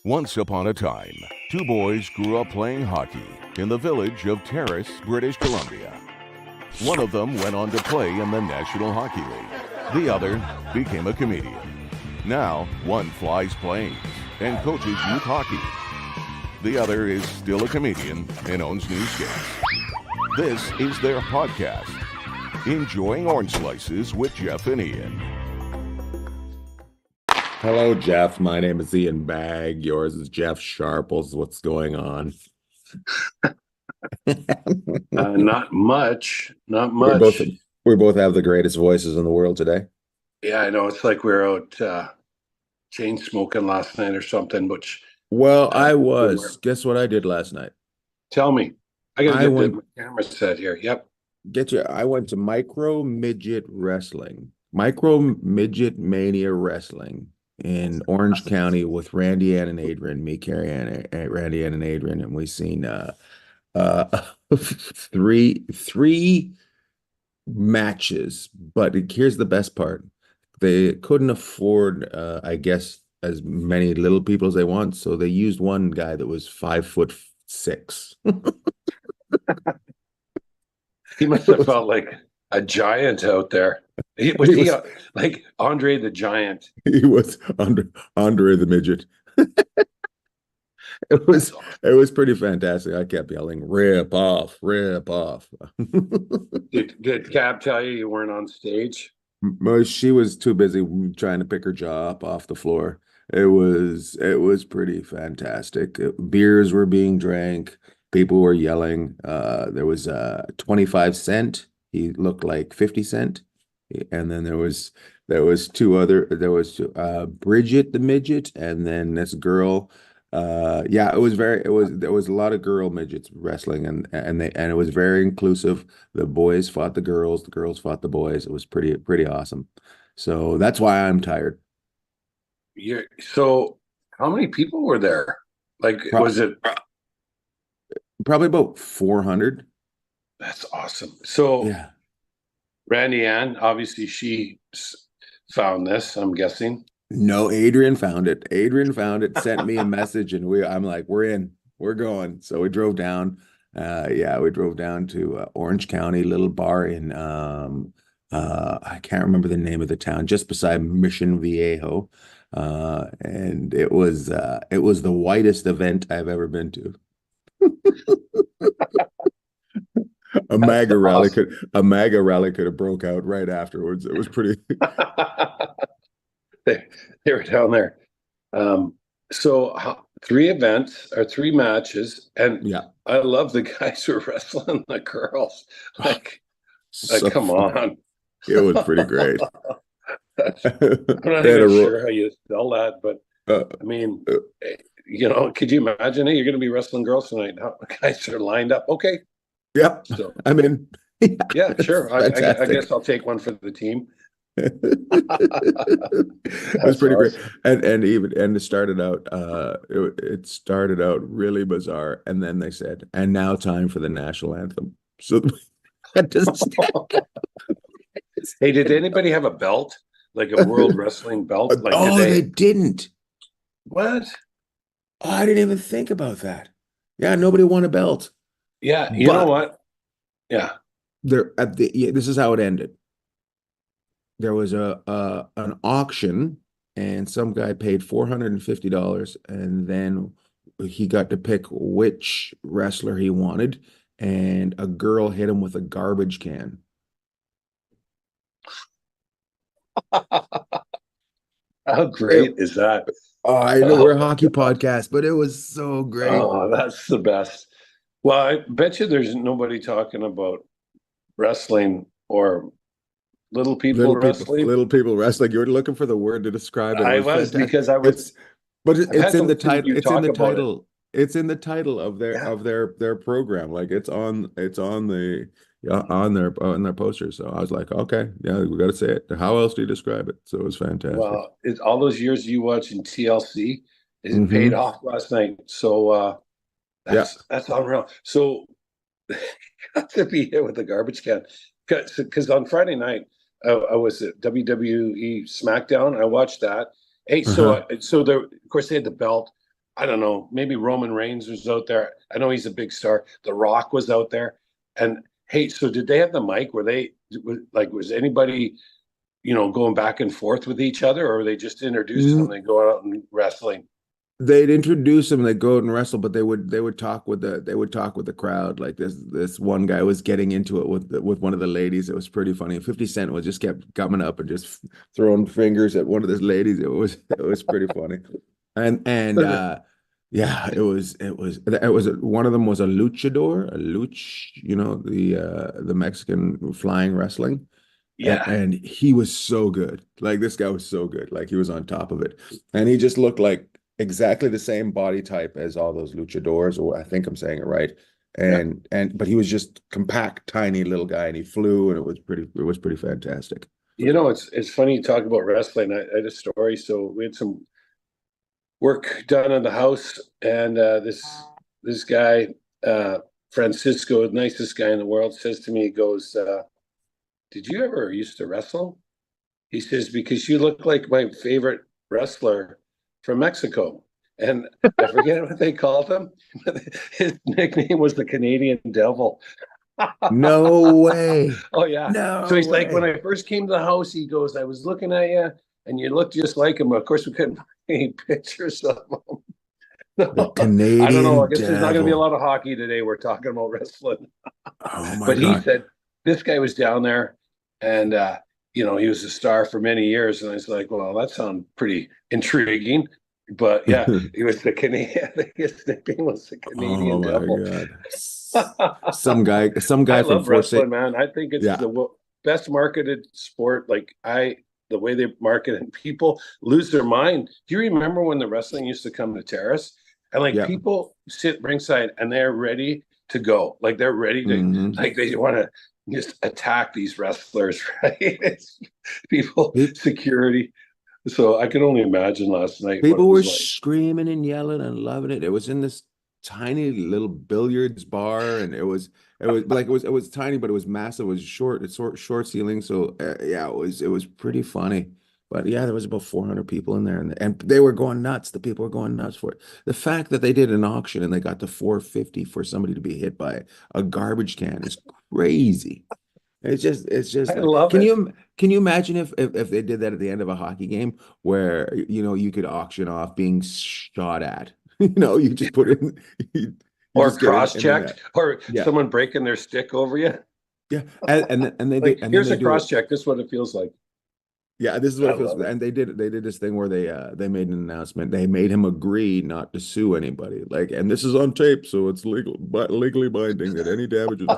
Once upon a time, two boys grew up playing hockey in the village of Terrace, British Columbia. One of them went on to play in the National Hockey League. The other became a comedian. Now, one flies planes and coaches youth hockey. The other is still a comedian and owns newscasts. This is their podcast, Enjoying Orange Slices with Jeff and Ian. Hello, Jeff. My name is Ian Bagg. Yours is Jeff Sharples. What's going on? Not much. Not much. We both have the greatest voices in the world today. Yeah, I know. It's like we were out chain smoking last night or something. Which I was. Guess what I did last night? Tell me. I gotta get my camera set here. Yep. I went to Micro Midget Wrestling. Micro Midget Mania Wrestling in Orange County with Randy Ann and Adrian, me, Carrie Ann, Randy Ann and Adrian, and we seen three matches. But here's the best part: they couldn't afford, I guess, as many little people as they want, so they used one guy that was 5'6". He must have felt like a giant out there. Was he like Andre the Giant? He was Andre the Midget. It was pretty fantastic. I kept yelling, "Rip off, rip off." Did Cab tell you weren't on stage? Well, she was too busy trying to pick her jaw up off the floor. It was pretty fantastic. Beers were being drank. People were yelling. There was 25 Cent. He looked like 50 Cent. And then there was Bridget the Midget, and then this girl. There was a lot of girl midgets wrestling, and it was very inclusive. The boys fought the girls fought the boys. It was pretty awesome. So that's why I'm tired. So how many people were there? Was it probably about 400? That's awesome. So yeah. Randy Ann, obviously she found this, I'm guessing. No, Adrian found it. Sent me a message, and I'm like, we're in, we're going. So we drove down. We drove down to Orange County, little bar in I can't remember the name of the town, just beside Mission Viejo. And it was the whitest event I've ever been to. A MAGA rally could have broke out right afterwards. It was pretty. they were down there. So 3 events or 3 matches, and yeah, I love the guys who are wrestling the girls. So come on, it was pretty great. I'm not even sure how you sell that, but I mean, could you imagine it? You're going to be wrestling girls tonight. How guys are lined up? Okay. Yep. So, I mean, yeah, sure. I guess I'll take one for the team. It was pretty awesome. Great, and it started out. It started out really bizarre, and then they said, "And now time for the national anthem." So, hey, did anybody have a belt, like a World Wrestling belt? They didn't. What? Oh, I didn't even think about that. Yeah, nobody won a belt. Yeah, you know what? Yeah, this is how it ended. There was an auction, and some guy paid $450, and then he got to pick which wrestler he wanted, and a girl hit him with a garbage can. How great is that? Oh, I know we're a hockey podcast, but it was so great. Oh, that's the best. Well, I bet you there's nobody talking about wrestling or little people wrestling. Little people wrestling. You were looking for the word to describe it. I was because I was. It's in the title. It's in the title. It's in the title of their program. Like it's on their poster. So I was like, okay, yeah, we got to say it. How else do you describe it? So it was fantastic. Well, it's all those years you watching TLC. It paid off last night. So that's unreal. So got to be hit with the garbage can because on Friday night I was at WWE SmackDown. I watched that. Hey, so there, of course they had the belt. I don't know, maybe Roman Reigns was out there. I know he's a big star. The Rock was out there. And hey, so did they have the mic? Was anybody, going back and forth with each other, or were they just introduced them and they go out and wrestling? They'd introduce them, they'd go out and wrestle, but they would talk with the crowd. Like this one guy was getting into it with one of the ladies. It was pretty funny. 50 Cent was just kept coming up and just throwing fingers at one of these ladies. It was pretty funny. And yeah, it was one of them was a luchador, the Mexican flying wrestling. Yeah. And he was so good. Like this guy was so good. Like he was on top of it. And he just looked like exactly the same body type as all those luchadors, or I think I'm saying it right. But he was just compact, tiny little guy, and he flew, and it was pretty fantastic. It's funny you talk about wrestling. I had a story. So we had some work done in the house, and this guy, Francisco, the nicest guy in the world, says to me, he goes, did you ever used to wrestle? He says, because you look like my favorite wrestler from Mexico. And I forget what they called him. His nickname was the Canadian Devil. No way. Oh, yeah. No So he's way. like, when I first came to the house, he goes, I was looking at you and you looked just like him. Of course, we couldn't find any pictures of him. The Canadian I don't know. I guess there's not going to be a Devil. lot of hockey today. We're talking about wrestling. Oh my But God. he said this guy was down there, and he was a star for many years. And I was like, well, that sounds pretty intriguing. But yeah, he was the Canadian. His nickname was the Canadian Devil. God. Some guy I from love wrestling, Forsyth. man. I think it's Yeah. the best marketed sport. The way they market it, and people lose their mind. Do you remember when the wrestling used to come to Terrace? And Yeah. people sit ringside and they're ready to go. Like they're ready to, Mhm. they want to just attack these wrestlers, right? It's people, security. So I can only imagine last night what it People were was like. screaming and yelling and loving it. It was in this tiny little billiards bar, and it was tiny, but it was massive. It was short ceiling. So yeah, it was pretty funny. But yeah, there was about 400 people in there, and they were going nuts. The people were going nuts for it. The fact that they did an auction and they got to 450 for somebody to be hit by a garbage can is crazy. It's just I like, love can it. you imagine if they did that at the end of a hockey game where you could auction off being shot at, you just put in you Or just get in the cross-checked, net. or Yeah. someone breaking their stick over you. Yeah, and then Like, then here's they a do it. cross-check. This is what it feels like. Yeah, this is what I it feels. love it. And they did this thing where they made an announcement. They made him agree not to sue anybody. Like, and this is on tape, so it's legally binding that any damages.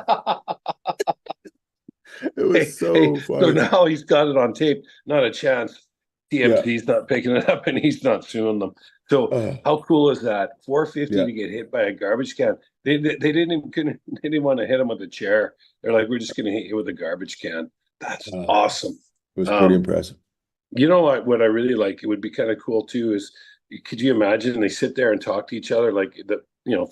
It was so So funny. now he's got it on tape. Not a chance. Yeah. TMZ's not picking it up, and he's not suing them. So how cool is that? 450 Yeah. to get hit by a garbage can. They didn't want to hit him with a chair. They're like, we're just going to hit you with a garbage can. That's awesome. It was pretty impressive. You know what I really like? It would be kind of cool too. Is could you imagine they sit there and talk to each other like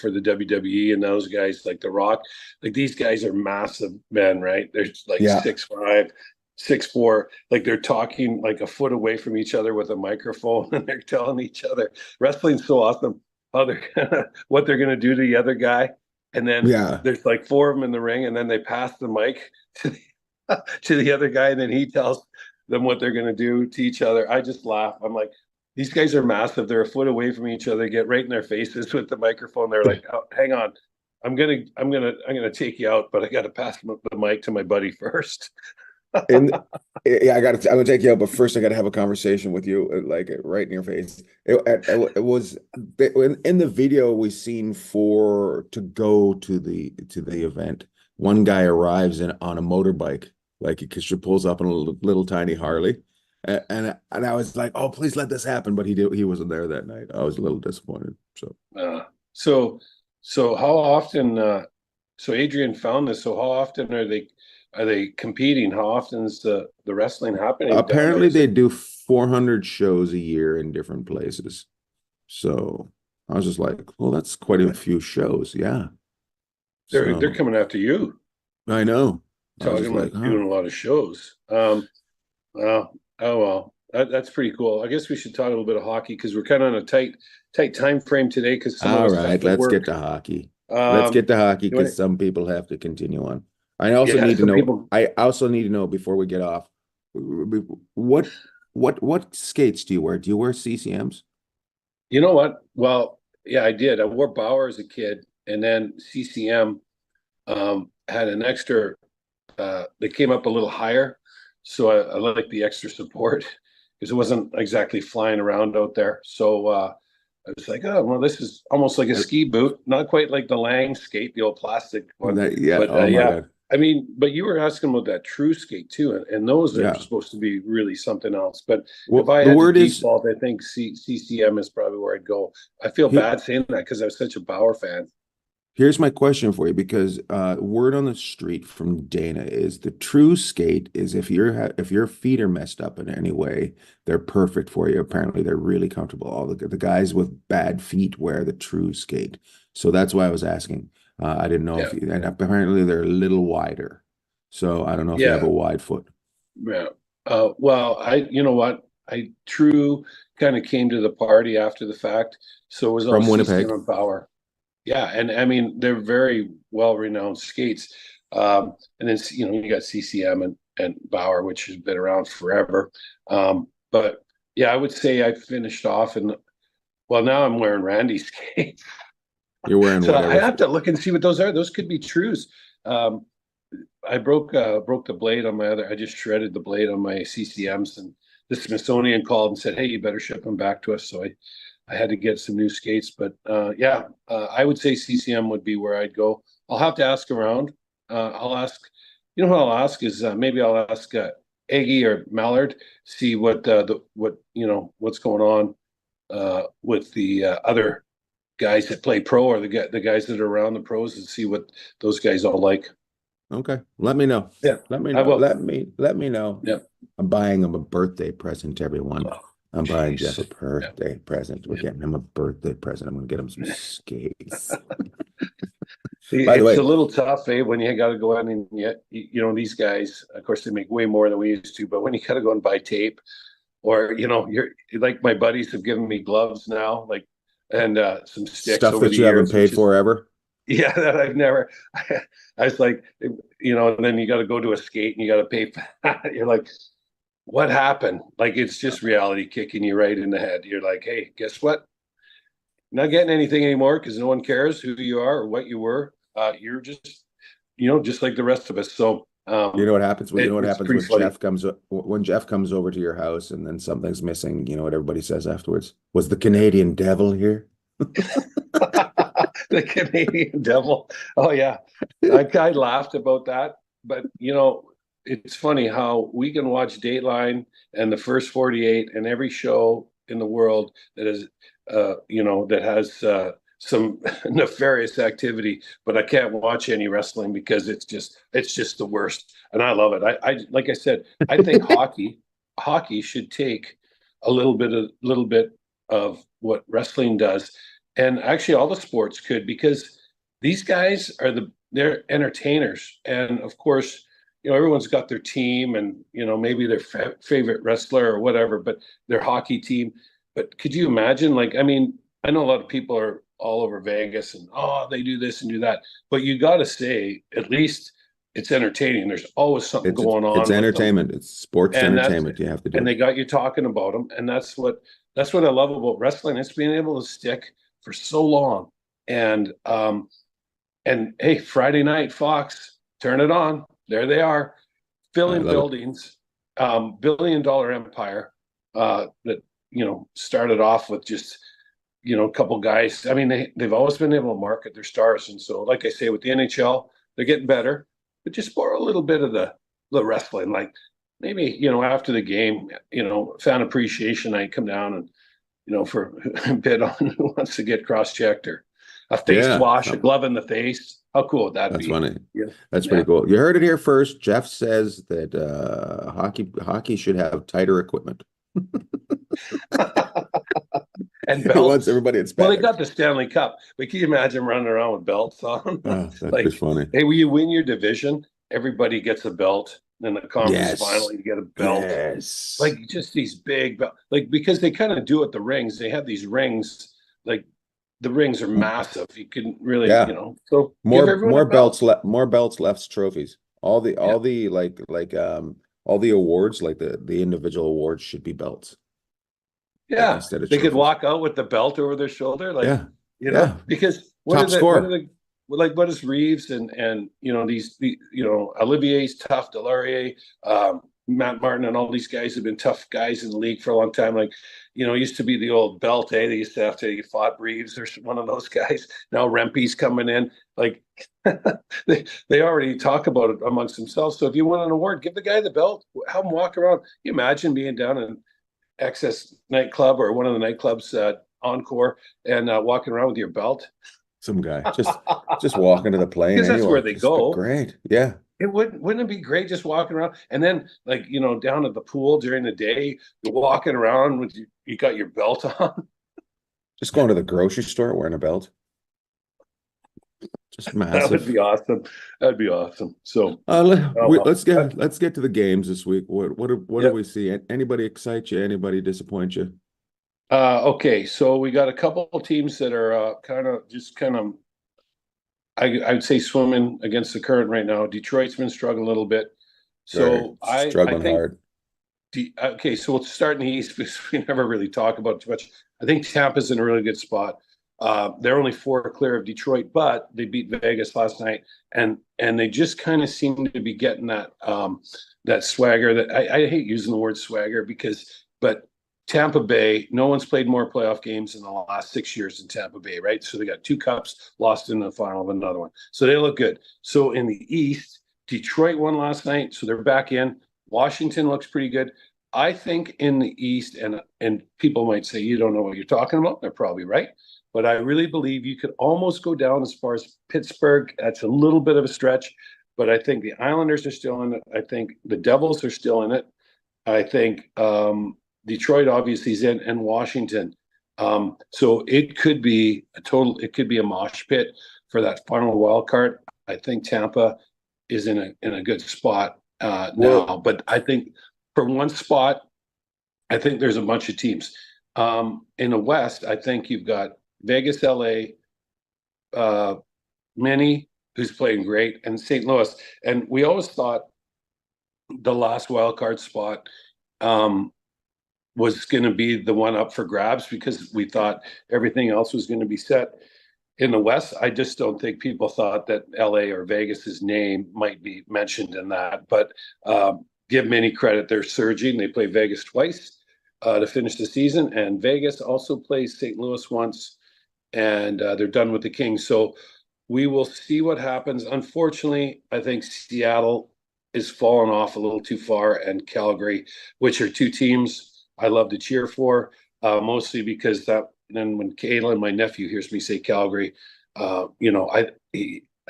for the WWE and those guys like The Rock, like these guys are massive men, right? They're like 6'5", 6'4", like they're talking like a foot away from each other with a microphone, and they're telling each other. Wrestling's so awesome. What they're gonna do to the other guy, and then there's like four of them in the ring, and then they pass the mic to the other guy, and then he tells them what they're gonna do to each other. I just laugh. I'm like, these guys are massive. They're a foot away from each other. Get right in their faces with the microphone. They're like, oh, hang on, I'm gonna take you out, but I got to pass the mic to my buddy first. And yeah, I'm gonna take you out, but first I got to have a conversation with you, like right in your face. It was in the video we seen to go to the event. One guy arrives on a motorbike, like because she pulls up in a little tiny Harley. And I was like, oh, please let this happen. But he wasn't there that night. I was a little disappointed. So how often, so Adrian found this. So how often are they competing? How often is the wrestling happening? Apparently they do 400 shows a year in different places. So I was just like, well, that's quite a few shows. Yeah. They're coming after you. I know. Talking about doing a lot of shows. Well, oh well. That's pretty cool. I guess we should talk a little bit of hockey because we're kind of on a tight time frame today because some of All us have right, to let's work. get to hockey. Let's get to hockey because some people have to continue on. I also need to know. People, I also need to know before we get off. What skates do you wear? Do you wear CCMs? you know what? Well, yeah, I did. I wore Bauer as a kid, and then CCM had an extra. They came up a little higher, so I like the extra support because it wasn't exactly flying around out there. So I was like, oh well, this is almost like a ski boot, not quite like the Lang skate, the old plastic one. Yeah. But Oh my yeah, God. I mean, but you were asking about that true skate too, and those are Yeah. supposed to be really something else. But Well, if I the had to word is default, I think CCM is probably where I'd go. I feel he, bad saying that because I was such a Bauer fan. Here's my question for you because word on the street from Dana is the true skate is if your feet are messed up in any way, they're perfect for you. Apparently, they're really comfortable. All the guys with bad feet wear the true skate, so that's why I was asking. I didn't know Yeah, if and apparently they're a little wider, so I don't know if you have a yeah, wide foot. yeah. Well, you know what, I true kind of came to the party after the fact, so it was all From CCM Winnipeg. and Bauer. Yeah, and I mean they're very well-renowned skates. And then you got CCM and Bauer, which has been around forever. But yeah, I would say I finished off and well now I'm wearing Randy skates. You're wearing So I whatever. have to look and see what those are. Those could be trues. Um, I broke the blade on my other. I just shredded the blade on my CCMs, and the Smithsonian called and said, "Hey, you better ship them back to us." So I had to get some new skates. But yeah, I would say CCM would be where I'd go. I'll have to ask around. I'll ask. You know what I'll ask is maybe I'll ask Aggie or Mallard, see what's going on with the other guys that play pro or the guys that are around the pros and see what those guys all like. Okay, let me know. Yeah, Let me I know. will. Let me know. Yeah. I'm buying him a birthday present, everyone. Oh, I'm buying Jeff a jeez. Yeah. birthday present. We're getting him a birthday present. I'm gonna get him some skates. By the It's way, a little tough, when you got to go in and these guys, of course, they make way more than we used to, but when you got to go and buy tape or, you're like my buddies have given me gloves now, like, and some sticks stuff over that the you haven't years, which paid is, for ever. yeah, that I've never, I was like, and then you got to go to a skate and you got to pay for that. You're like, what happened? Like, it's just reality kicking you right in the head. You're like, hey, guess what? Not getting anything anymore because no one cares who you are or what you were. You're just, just like the rest of us. So You know what happens? You know what it's happens pretty funny. When Jeff comes over to your house and then something's missing. You know what everybody says afterwards? Was the Canadian devil here? The Canadian devil. Oh yeah, I laughed about that, but it's funny how we can watch Dateline and the First 48 and every show in the world that is, that has some nefarious activity, but I can't watch any wrestling because it's just the worst, and I love it. I like I said, I think hockey should take a little bit of what wrestling does, and actually all the sports could, because these guys they're entertainers, and of course everyone's got their team and maybe their favorite wrestler or whatever, but their hockey team. But could you imagine, like, I mean, I know a lot of people are all over Vegas and they do this and do that, but you got to say at least it's entertaining. There's always something going It's on with them, entertainment. It's sports and that's entertainment. You have to do and it. they got you talking about them, and that's what I love about wrestling. It's being able to stick for so long, and hey, Friday night Fox, turn it on. There they are, I filling love it. buildings, billion-dollar empire that started off with just a couple guys. I mean, they've always been able to market their stars, and so like I say, with the NHL, they're getting better, but just borrow a little bit of the wrestling, like maybe after the game, fan appreciation night, come down and for a bit on who wants to get cross-checked or a face Yeah, wash, a glove in the face. How cool would that that's be? funny. Yeah. That's Yeah. pretty cool. You heard it here first. Jeff says that hockey should have tighter equipment. And He wants belts. everybody in Well, they spandex. got the Stanley Cup, but can you imagine running around with belts on? Oh, that'd be Like, funny. hey, will you win your division? everybody gets a belt, and the conference Yes. finally you get a belt. Yes. Like just these big, like because they kind of do it the rings. They have these rings, like the rings are massive. You can really, Yeah. you know, so give More everyone a belts, belt. more belts, less trophies. All the all the awards, like the individual awards should be belts, like Yeah, instead of they could trophies. walk out with the belt over their shoulder, like Yeah. you know, Yeah. because Top what are score. the like what is Reeves and you know you know Olivier's tough, Delaurier, Matt Martin, and all these guys have been tough guys in the league for a long time. Like you know, it used to be the old belt, eh? They used to have to you fought Reeves or one of those guys. Now Rempe's coming in, like they already talk about it amongst themselves. So if you win an award, give the guy the belt, have him walk around. Can you imagine being down in Access nightclub or one of the nightclubs Encore and walking around with your belt Some guy just walking to the plane because that's where anyway. they Just be go. great. Yeah. It wouldn't it be great just walking around and then like you know down at the pool during the day you're walking around with you got your belt on. Just going to the grocery store wearing a belt. Just That would massive. be awesome. That'd be awesome. So well, let's get to the games this week. What do yeah. we see? Anybody excite you? Anybody disappoint you? Okay, so we got a couple of teams that are kind of I would say swimming against the current right now. Detroit's been struggling a little bit. So I Struggling think hard. okay, so we'll start in the East because we never really talk about it too much. I think Tampa's in a really good spot. They're only 4 clear of Detroit, but they beat Vegas last night, and they just kind of seem to be getting that that swagger. That I hate using the word swagger but Tampa Bay, no one's played more playoff games in the last 6 years in Tampa Bay, right? So they got 2 cups, lost in the final of another one, so they look good. So in the East, Detroit won last night, so they're back in. Washington looks pretty good. I think in the East, and people might say you don't know what you're talking about. They're probably right, but I really believe you could almost go down as far as Pittsburgh. That's a little bit of a stretch, but I think the Islanders are still in it. I think the Devils are still in it. I think Detroit obviously is in, and Washington. So it could be a mosh pit for that final wild card. I think Tampa is in a good spot now, but I think for one spot, I think there's a bunch of teams. In the West, I think you've got Vegas, LA, Minnie, who's playing great, and St. Louis. And we always thought the last wild card spot was going to be the one up for grabs because we thought everything else was going to be set. In the West, I just don't think people thought that LA or Vegas's name might be mentioned in that. But give Minnie credit, they're surging. They play Vegas twice to finish the season, and Vegas also plays St. Louis once, and they're done with the Kings. So we will see what happens. Unfortunately, I think Seattle is falling off a little too far, and Calgary, which are 2 teams I love to cheer for, mostly because that. And then when Kayla, my nephew, hears me say Calgary, you know, I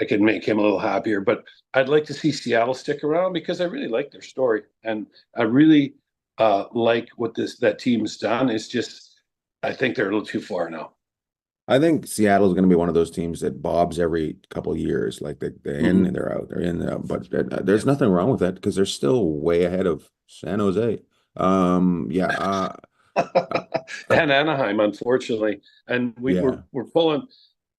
can make him a little happier. But I'd like to see Seattle stick around because I really like their story, and I really like what that team's done. It's just I think they're a little too far now. I think Seattle's going to be one of those teams that bobs every couple of years. Like they're in and they're out. They're in and out. But there's nothing wrong with that because they're still way ahead of San Jose. Yeah. And Anaheim, unfortunately, and Yeah. we're pulling.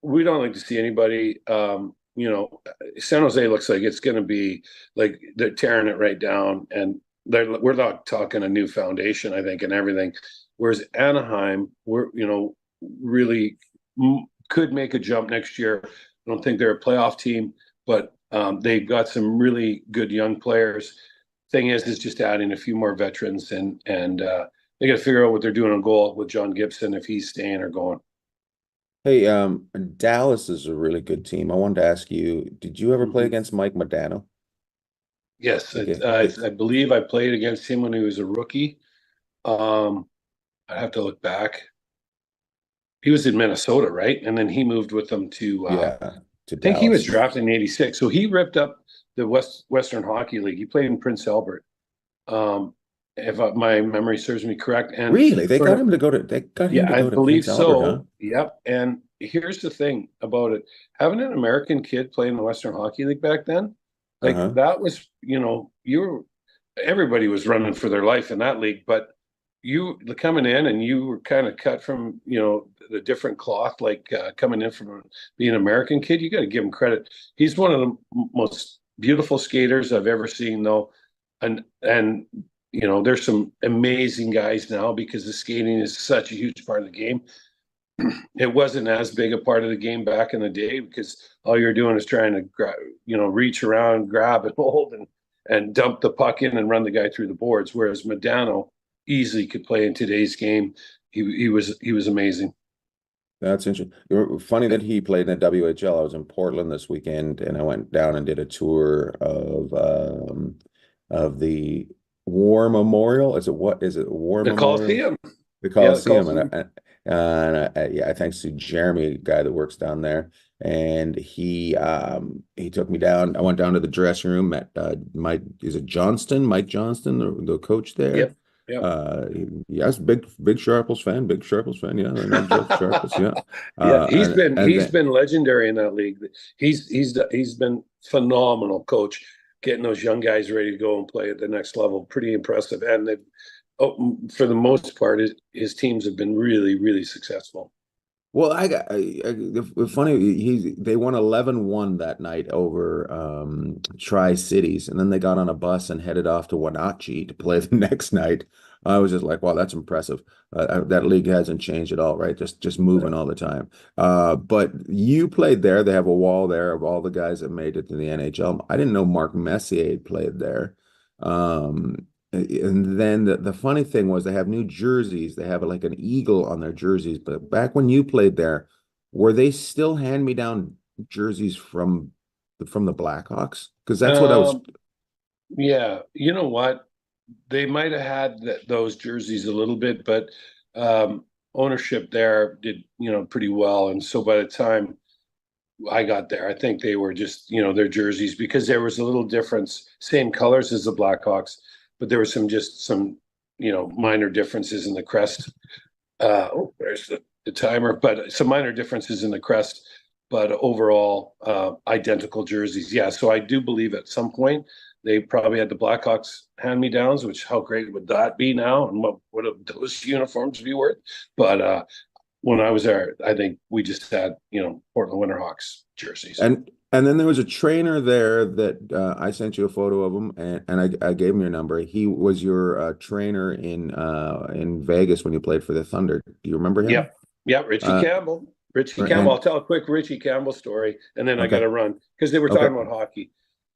We don't like to see anybody. You know, San Jose looks like it's going to be like they're tearing it right down, and we're not talking a new foundation, I think, and everything. Whereas Anaheim, we're really could make a jump next year. I don't think they're a playoff team, but they've got some really good young players. Thing is just adding a few more veterans, and they got to figure out what they're doing on goal with John Gibson, if he's staying or going. Hey, Dallas is a really good team. I wanted to ask you, did you ever play against Mike Modano? Yes, Okay. I believe I played against him when he was a rookie. I'd have to look back. He was in Minnesota, right? And then he moved with them to to I think he was Dallas. drafted in '86. So he ripped up the Western Hockey League. He played in Prince Albert. If my memory serves me correct. And Really? They got him to go to I believe Prince Albert, huh? so. Yep. And here's the thing about it. Having an American kid play in the Western Hockey League back then, Like Uh-huh. that was, everybody was running for their life in that league, but you coming in and you were kind of cut from, the different cloth, like coming in from being an American kid. You got to give him credit. He's one of the most beautiful skaters I've ever seen, though. And there's some amazing guys now because the skating is such a huge part of the game. It wasn't as big a part of the game back in the day because all you're doing is trying to reach around, grab and hold and dump the puck in and run the guy through the boards. Whereas Modano easily could play in today's game. He was amazing. That's interesting. Funny that he played in the WHL. I was in Portland this weekend, and I went down and did a tour of the War Memorial. Is it what? Is it War The Memorial? Coliseum. The Yeah, the Coliseum, Coliseum. yeah, thanks to Jeremy, guy that works down there, and he took me down. I went down to the dressing room, met Mike. Is it Johnston? Mike Johnston, the coach there. Yep. Yep. Yes, big Sharples fan, Yeah, I know Jeff Sharples. Yeah, Yeah, he's then, been legendary in that league. He's been phenomenal coach, getting those young guys ready to go and play at the next level. Pretty impressive, and for the most part, his teams have been really, really successful. Well, the funny, they won 11-1 that night over Tri-Cities, and then they got on a bus and headed off to Wenatchee to play the next night. I was just like, wow, that's impressive. That league hasn't changed at all, right? Just moving all the time. But you played there. They have a wall there of all the guys that made it to the NHL. I didn't know Mark Messier played there. And then the funny thing was they have new jerseys. They have like an eagle on their jerseys. But back when you played there, were they still hand-me-down jerseys from the Blackhawks? Because that's what I was. Yeah, you know what? They might have had those jerseys a little bit, but ownership there did pretty well. And so by the time I got there, I think they were just their jerseys, because there was a little difference, same colors as the Blackhawks, but there was some minor differences in the crest. There's the timer, but some minor differences in the crest, but overall identical jerseys. Yeah, so I do believe at some point they probably had the Blackhawks hand-me-downs, which how great would that be now, and what would those uniforms be worth? But when I was there, I think we just had Portland Winterhawks jerseys. And then there was a trainer there that I sent you a photo of him, and I gave him your number. He was your trainer in Vegas when you played for the Thunder. Do you remember him? Yeah, Richie Campbell. Richie Campbell. I'll tell a quick Richie Campbell story, and then I got to run because they were talking about hockey.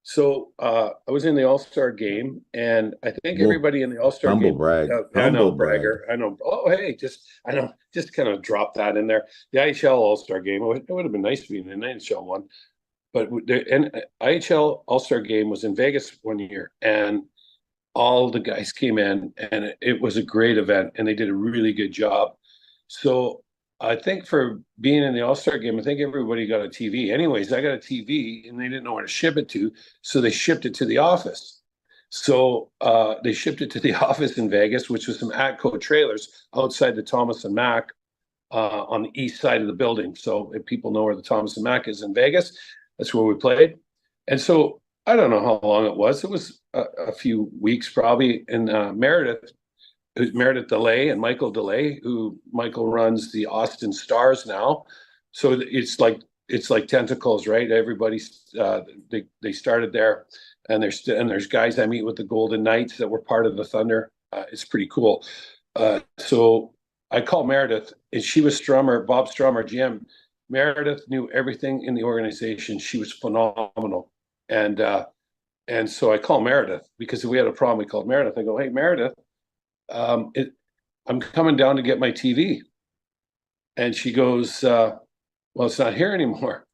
So I was in the All-Star game, and I think everybody in the All-Star game. Brag. I know, bragger. I know. Oh, hey, just kind of drop that in there. The IHL All-Star game. It would have been nice to be in the NHL one. But the IHL All-Star game was in Vegas one year, and all the guys came in, and it was a great event, and they did a really good job. So I think for being in the All-Star game, I think everybody got a TV. Anyways, I got a TV, and they didn't know where to ship it to, so they shipped it to the office. So they shipped it to the office in Vegas, which was some Atco trailers outside the Thomas and Mack on the east side of the building. So if people know where the Thomas and Mack is in Vegas, that's where we played. And so I don't know how long it was. It was a few weeks probably in Meredith. It was Meredith DeLay and Michael DeLay, who Michael runs the Austin Stars now. So it's like tentacles, right? Everybody they started there, and there's guys I meet with the Golden Knights that were part of the Thunder. It's pretty cool. So I call Meredith, and she was Bob Strummer, GM. Meredith knew everything in the organization. She was phenomenal. And so I call Meredith because if we had a problem, we called Meredith. I go, hey, Meredith, I'm coming down to get my TV. And she goes, well, it's not here anymore.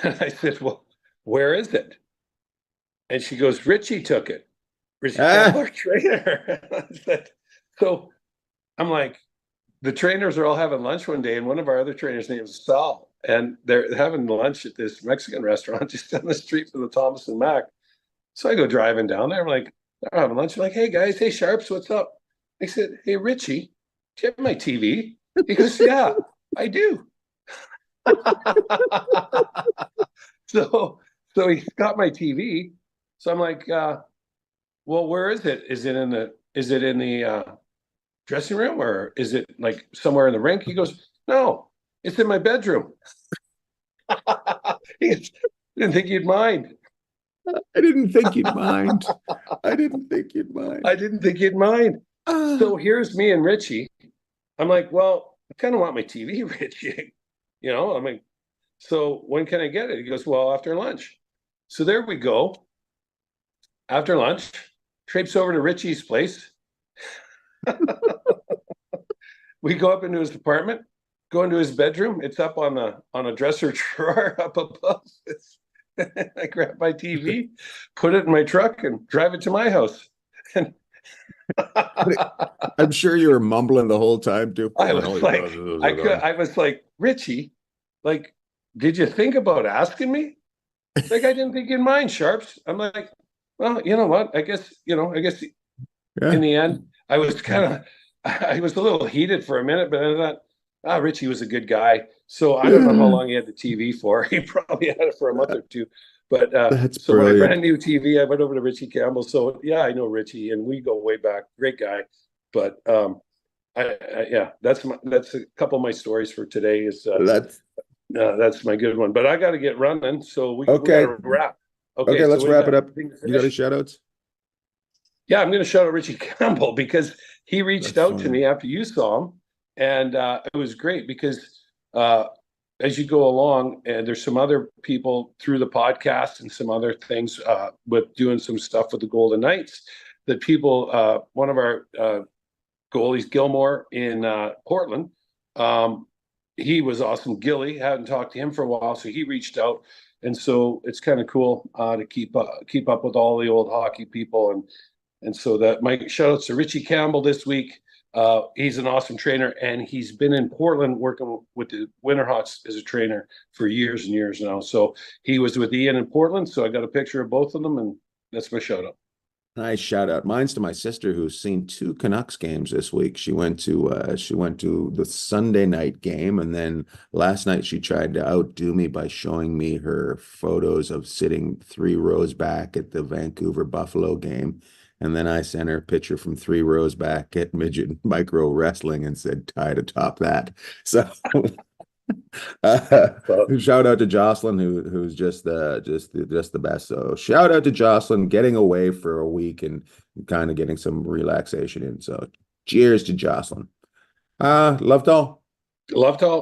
And I said, well, where is it? And she goes, Richie took it. Richie Campbell, our trainer. I said, so I'm like, the trainers are all having lunch one day, and one of our other trainers' name is Sal, and they're having lunch at this Mexican restaurant just down the street from the Thomas and Mack. So I go driving down there. I'm like, they're having lunch. I'm like, hey guys, hey Sharps, what's up? I said, hey Richie, do you have my TV? He goes, yeah, I do. So So he's got my TV. So I'm like, well, where is it? Is it in the dressing room, or is it like somewhere in the rink? He goes, no, it's in my bedroom. He didn't think you'd mind. I didn't think you'd mind. I didn't think you'd mind. I didn't think you'd mind. So here's me and Richie. I'm like, well, I kind of want my TV, Richie. I'm like, so when can I get it? He goes, well, after lunch. So there we go. After lunch, traipse over to Richie's place. We go up into his apartment, go into his bedroom. It's up on a dresser drawer up above. I grab my TV, put it in my truck, and drive it to my house. And I'm sure you were mumbling the whole time too. I was like, Richie, like, did you think about asking me? Like, I didn't think you'd mind, Sharps. I'm like, well, you know what? I guess in the end, I was a little heated for a minute, but I thought, Richie was a good guy. So I don't know how long he had the TV for. He probably had it for a month or two. But that's so brilliant. my brand new TV, I went over to Richie Campbell. So yeah, I know Richie, and we go way back. Great guy. But that's a couple of my stories for today. Is that's my good one. But I got to get running, so we got to wrap. Okay, let's wrap it up. You got any shout outs? Yeah, I'm going to shout out Richie Campbell because he reached out to me after you saw him, and it was great because as you go along, and there's some other people through the podcast and some other things with doing some stuff with the Golden Knights that people, one of our goalies, Gilmore in Portland, he was awesome. Gilly, hadn't talked to him for a while, so he reached out. And so it's kind of cool to keep up with all the old hockey people. And so that my shout outs to Richie Campbell this week. He's an awesome trainer, and he's been in Portland working with the Winterhawks as a trainer for years and years now. So he was with Ian in Portland. So I got a picture of both of them, and that's my shout out. Nice shout out. Mine's to my sister who's seen 2 Canucks games this week. She went to the Sunday night game, and then last night she tried to outdo me by showing me her photos of sitting 3 rows back at the Vancouver Buffalo game. And then I sent her a picture from 3 rows back at Midget Micro Wrestling and said, tie to top that. So shout out to Jocelyn, who's just the best. So shout out to Jocelyn, getting away for a week and kind of getting some relaxation in. So cheers to Jocelyn. Love to all. Love to all.